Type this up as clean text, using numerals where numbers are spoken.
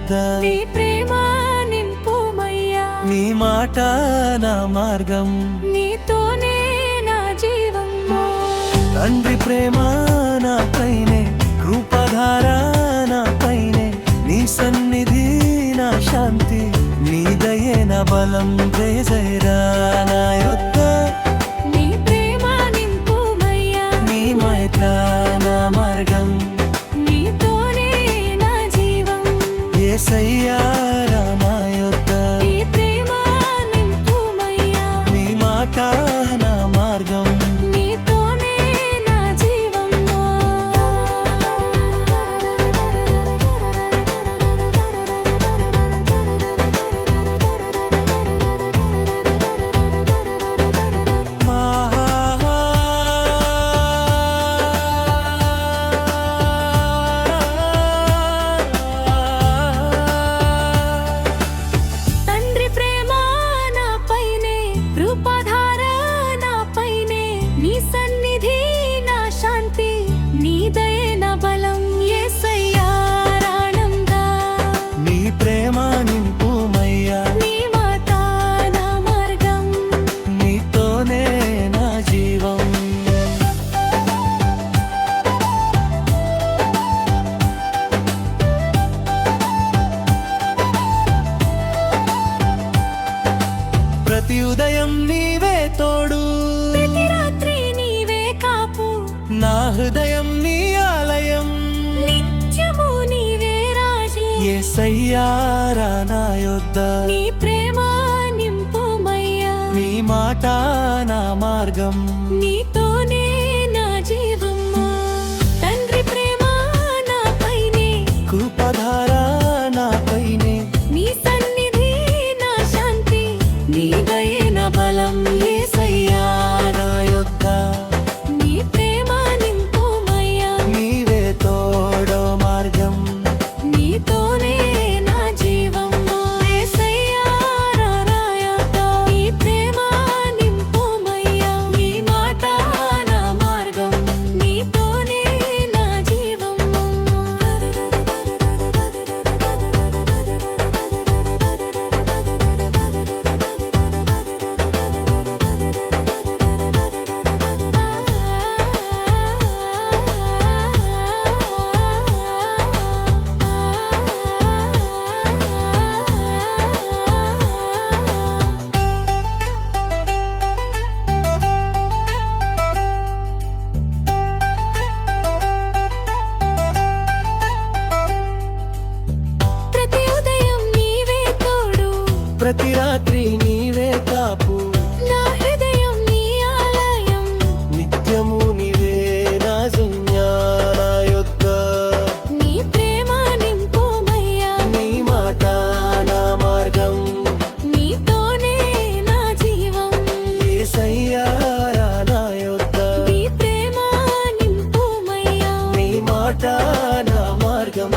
యొద్ద నీ ప్రేమ నింపుమయ్యా నీ మాట నా మార్గం నీతోనే నా జీవం తండ్రి ప్రేమ నాపైనే కృపధార నాపైనే నీ సన్నిధి నా శాంతి నీ దయే నా బలం జయ జయరా నా యొద్ద నీ ప్రేమ నింపుమయ్యా నీ మాట నా మార్గం నీతోనే నా జీవం యేసయ్యా నా యొద్ద నీ ప్రేమ నింపుమయ్యా నీ మాట నా మార్గం నీతోనే నా జీవం తండ్రి ప్రేమ నాపైనే కృపధార నాపైనే నీ సన్నిధి నా శాంతి నీ దయే నా బలం యేసయ్యా ప్రాణంగా నీ ప్రేమ నింపుమయ్యా నీ మాట నా మార్గం నీతోనే నా జీవం ప్రతి ఉదయం నీవే తోడు ప్రతి రాత్రి నీవే కాపు నా హృదయం నీ ఆలయం నిత్యము నీవే రాజీ యేసయ్యా నా యొద్ద నీ ప్రేమ నింపుమయ్యా నీ మాట నా మార్గం నీతోనే నా జీవం తండ్రి ప్రేమ నాపైనే కృపధార నాపైనే నీ సన్నిధి నా శాంతి నీ దయే నా బలం యేసయ్యా నా యొద్ద నీ ప్రేమ నింపుమయ్యా నీవే తోడో మార్గం నీతోనే నా జీవం యేసయ్యా రారాయత నీ ప్రేమ నింపుమయ్యా నీ మాట నా మార్గం నీతోనే నా జీవం ప్రతి ఉదయం నీవే తోడు ప్రతి రాత్రి నీవే కాపు నా హృదయం నీ ఆలయం నిత్యము నీవే నా జన్యా నా యొద్ద నీ ప్రేమ నింపుమయ్యా నీ మాట నా మార్గం నీతోనే నా జీవం యేసయ్యా నా యొద్ద నీ ప్రేమ నింపుమయ్యా నీ మాట నా మార్గం